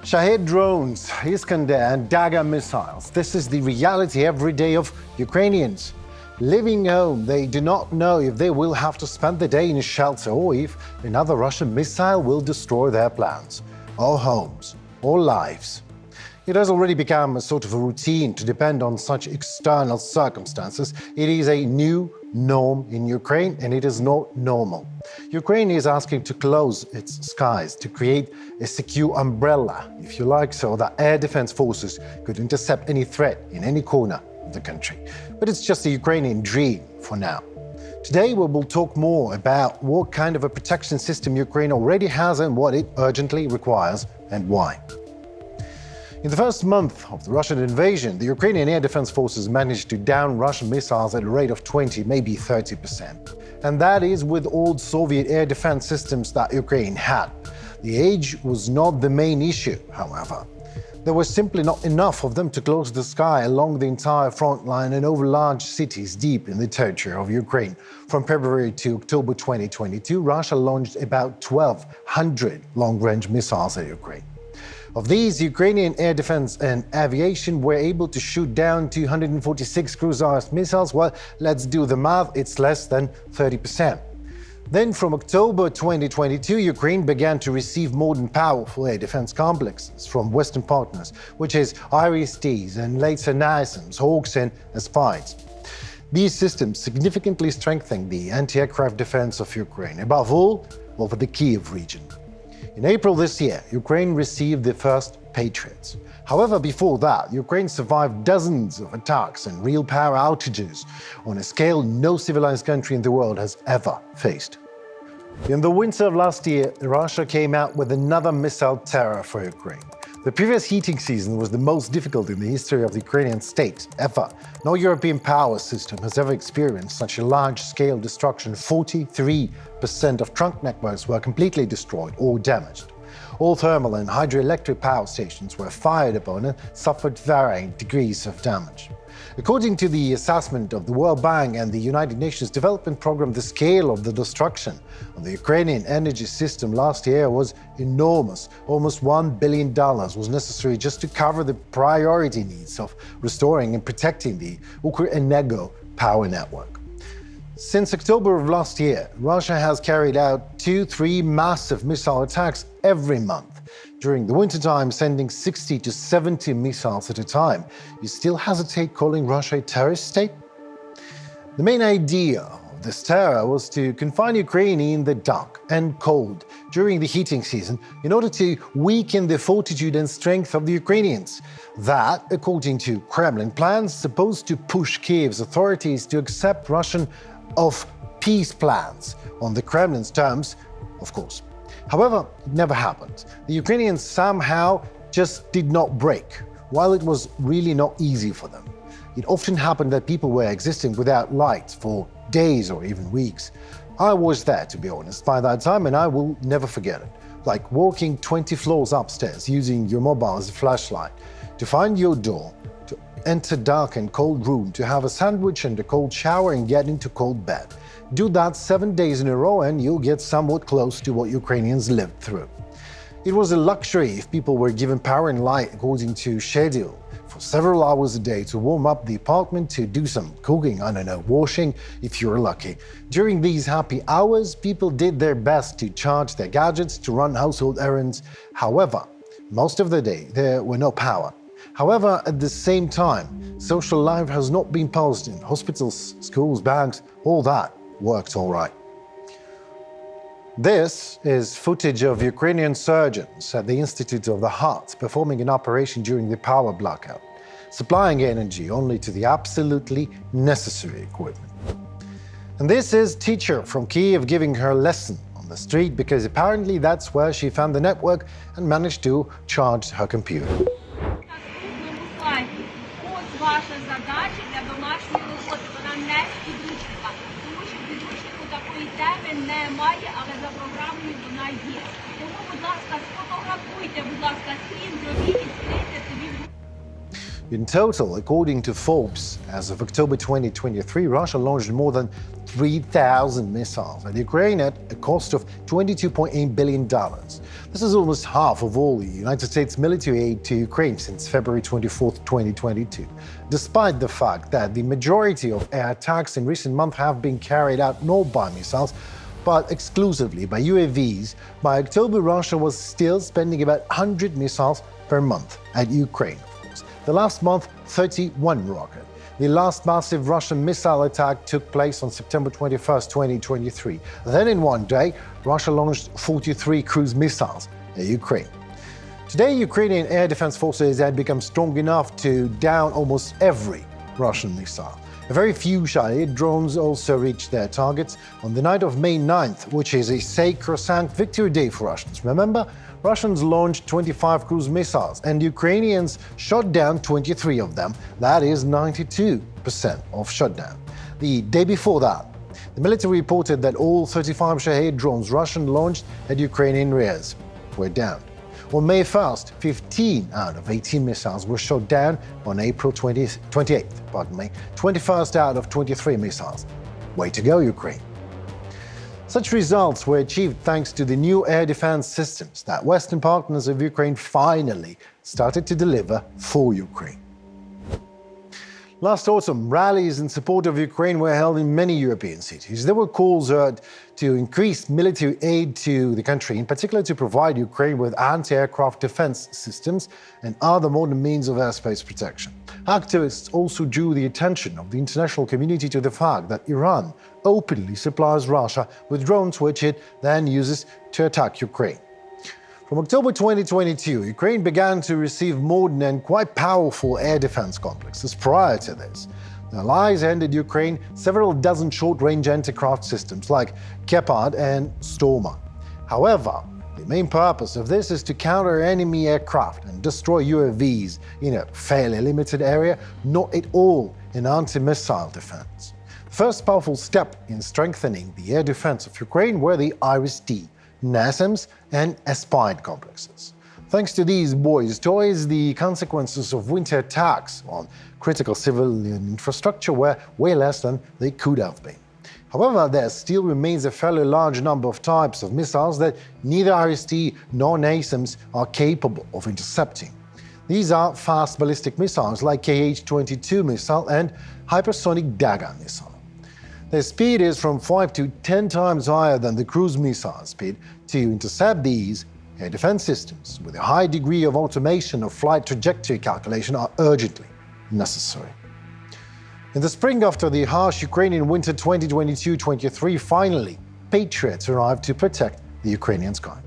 Shahed Drones, Iskander and Dagger missiles. This is the reality every day of Ukrainians. Living home, they do not know if they will have to spend the day in a shelter or if another Russian missile will destroy their plans, or homes, or lives. It has already become a sort of a routine to depend on such external circumstances. It is a new norm in Ukraine, and it is not normal. Ukraine is asking to close its skies, to create a secure umbrella, if you like, so that air defense forces could intercept any threat in any corner of the country. But it's just a Ukrainian dream for now. Today, we will talk more about what kind of a protection system Ukraine already has and what it urgently requires and why. In the first month of the Russian invasion, the Ukrainian air defense forces managed to down Russian missiles at a rate of 20, maybe 30%. And that is with old Soviet air defense systems that Ukraine had. The age was not the main issue, however. There was simply not enough of them to close the sky along the entire front line and over large cities deep in the territory of Ukraine. From February to October 2022, Russia launched about 1,200 long-range missiles at Ukraine. Of these, Ukrainian air defense and aviation were able to shoot down 246 cruise-armed missiles. Well, let's do the math, it's less than 30%. Then from October 2022, Ukraine began to receive modern powerful air defense complexes from Western partners, which is IRIS-Ts and later NASAMS, Hawks and Aspires. These systems significantly strengthen the anti-aircraft defense of Ukraine, above all over the Kyiv region. In April this year, Ukraine received the first Patriots. However, before that, Ukraine survived dozens of attacks and real power outages on a scale no civilized country in the world has ever faced. In the winter of last year, Russia came out with another missile terror for Ukraine. The previous heating season was the most difficult in the history of the Ukrainian state ever. No European power system has ever experienced such a large-scale destruction. 43% of trunk networks were completely destroyed or damaged. All thermal and hydroelectric power stations were fired upon and suffered varying degrees of damage. According to the assessment of the World Bank and the United Nations Development Programme, the scale of the destruction of the Ukrainian energy system last year was enormous. Almost $1 billion was necessary just to cover the priority needs of restoring and protecting the Ukrenergo power network. Since October of last year, Russia has carried out 2-3 massive missile attacks every month. During the wintertime, sending 60 to 70 missiles at a time. You still hesitate calling Russia a terrorist state? The main idea of this terror was to confine Ukraine in the dark and cold during the heating season in order to weaken the fortitude and strength of the Ukrainians. That, according to Kremlin plans, supposed to push Kyiv's authorities to accept Russian peace plans on the Kremlin's terms, of course. However, it never happened. The Ukrainians somehow just did not break, while it was really not easy for them. It often happened that people were existing without light for days or even weeks. I was there, to be honest, by that time, and I will never forget it. Like walking 20 floors upstairs using your mobile as a flashlight, to find your door, to enter dark and cold room, to have a sandwich and a cold shower and get into cold bed. Do that 7 days in a row and you'll get somewhat close to what Ukrainians lived through. It was a luxury if people were given power and light according to schedule for several hours a day to warm up the apartment, to do some cooking, washing if you're lucky. During these happy hours, people did their best to charge their gadgets, to run household errands. However, most of the day there were no power. However, at the same time, social life has not been paused in hospitals, schools, banks, all that worked all right. This is footage of Ukrainian surgeons at the Institute of the Heart performing an operation during the power blackout, supplying energy only to the absolutely necessary equipment. And this is teacher from Kyiv giving her lesson on the street because apparently that's where she found the network and managed to charge her computer. Ось ваша задача для домашньої роботи, вона не з підручника, тому що в підручнику такої теми немає, але за програмою вона є. Тому, будь ласка, сфотографуйте, будь ласка, скрін, зробіть і скрийте собі. In total, according to Forbes, as of October 2023, Russia launched more than 3,000 missiles at Ukraine at a cost of $22.8 billion. This is almost half of all the United States military aid to Ukraine since February 24, 2022, despite the fact that the majority of air attacks in recent months have been carried out not by missiles, but exclusively by UAVs. By October, Russia was still spending about 100 missiles per month at Ukraine. The last month, 31 rockets. The last massive Russian missile attack took place on September 21, 2023. Then in one day, Russia launched 43 cruise missiles at Ukraine. Today, Ukrainian air defense forces had become strong enough to down almost every Russian missile. A very few Shahed drones also reached their targets on the night of May 9th, which is a sacrosanct victory day for Russians. Remember, Russians launched 25 cruise missiles and Ukrainians shot down 23 of them. That is 92% of shutdown. The day before that, the military reported that all 35 Shahed drones Russian launched at Ukrainian rears were downed. On May 1st, 15 out of 18 missiles were shot down. On April 28th, 21st out of 23 missiles. Way to go, Ukraine. Such results were achieved thanks to the new air defense systems that Western partners of Ukraine finally started to deliver for Ukraine. Last autumn, rallies in support of Ukraine were held in many European cities. There were calls heard to increase military aid to the country, in particular to provide Ukraine with anti-aircraft defense systems and other modern means of airspace protection. Activists also drew the attention of the international community to the fact that Iran openly supplies Russia with drones which it then uses to attack Ukraine. From October 2022, Ukraine began to receive modern and quite powerful air defense complexes. Prior to this, the Allies handed Ukraine several dozen short-range anti-craft systems like Gepard and Stormer. However, the main purpose of this is to counter enemy aircraft and destroy UAVs in a fairly limited area, not at all in anti-missile defense. The first powerful step in strengthening the air defense of Ukraine were the IRIS-T, NASAMS and Aspide complexes. Thanks to these boys' toys, the consequences of winter attacks on critical civilian infrastructure were way less than they could have been. However, there still remains a fairly large number of types of missiles that neither IRIS-T nor NASAMS are capable of intercepting. These are fast ballistic missiles like Kh-22 missile and hypersonic Dagger missile. Their speed is from 5 to 10 times higher than the cruise missile speed. To intercept these, air defense systems with a high degree of automation of flight trajectory calculation are urgently necessary. In the spring, after the harsh Ukrainian winter 2022-23, finally, Patriots arrived to protect the Ukrainian sky.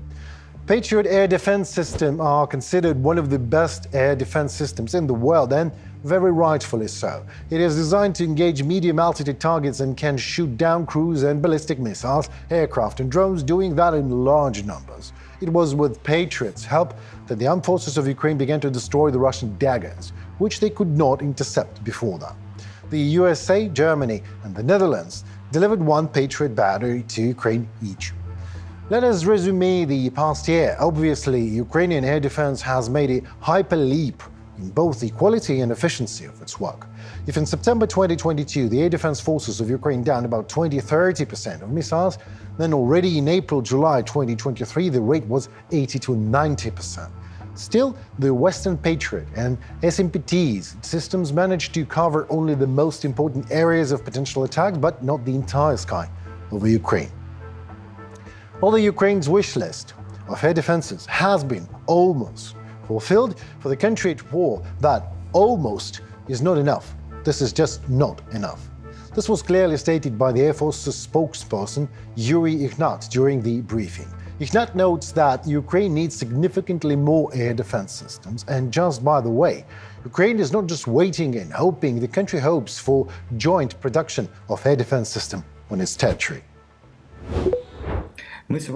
Patriot air defense systems are considered one of the best air defense systems in the world, and very rightfully so. It is designed to engage medium-altitude targets and can shoot down cruise and ballistic missiles, aircraft and drones, doing that in large numbers. It was with Patriots' help that the armed forces of Ukraine began to destroy the Russian Daggers, which they could not intercept before that. The USA, Germany and the Netherlands delivered one Patriot battery to Ukraine each. Let us resume the past year. Obviously, Ukrainian air defense has made a hyper leap in both the quality and efficiency of its work. If in September 2022 the air defense forces of Ukraine downed about 20-30% of missiles, then already in April-July 2023 the rate was 80-90%. Still, the Western Patriot and SMPT's systems managed to cover only the most important areas of potential attack, but not the entire sky over Ukraine. Although Ukraine's wish list of air defenses has been almost fulfilled, for the country at war, that almost is not enough. This is just not enough. This was clearly stated by the Air Force's spokesperson, Yuri Ignat, during the briefing. Ignat notes that Ukraine needs significantly more air defense systems, and just by the way, Ukraine is not just waiting and hoping, the country hopes for joint production of air defense system on its territory. Today,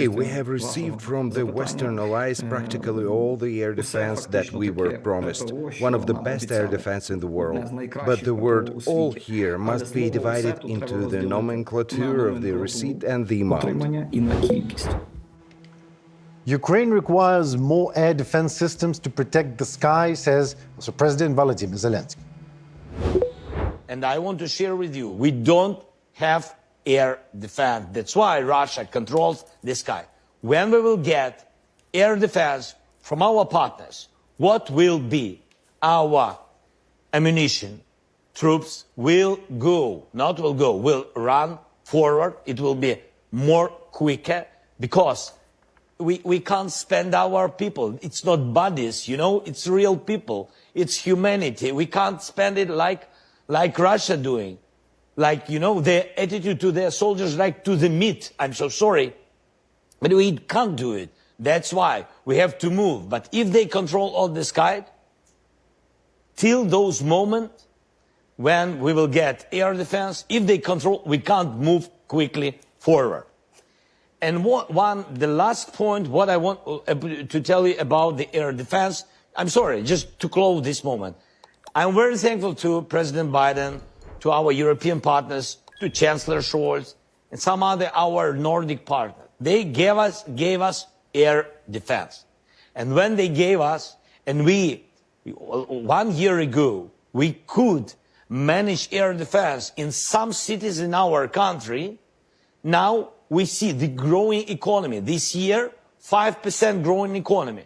we have received from the Western Allies practically all the air defense that we were promised, one of the best air defense in the world. But the word "all" here must be divided into the nomenclature of the receipt and the amount. Ukraine requires more air defense systems to protect the sky, says also President Volodymyr Zelensky. And I want to share with you, we don't have air defense. That's why Russia controls the sky. When we will get air defense from our partners, what will be our ammunition? Troops will go, not will go, will run forward. It will be more quicker because we can't spend our people. It's not bodies, you know, it's real people. It's humanity. We can't spend it like Russia doing. Like, you know, their attitude to their soldiers, like to the meat. I'm so sorry, but we can't do it. That's why we have to move. But if they control all the sky, till those moments when we will get air defense, if they control, we can't move quickly forward. And the last point, what I want to tell you about the air defense, I'm sorry, just to close this moment. I'm very thankful to President Biden, to our European partners, to Chancellor Scholz, and some other our Nordic partners. They gave us air defense. And when they gave us, and 1 year ago, we could manage air defense in some cities in our country, now we see the growing economy. This year, 5% growing economy.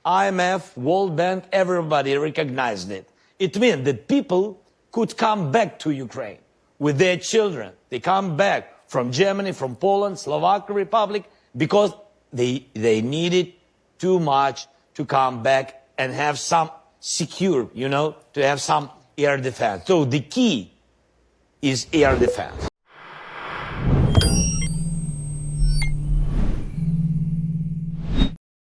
IMF, World Bank, everybody recognized it. It means that people could come back to Ukraine with their children. They come back from Germany, from Poland, Slovak Republic, because they needed too much to come back and have some secure, you know, to have some air defense. So the key is air defense.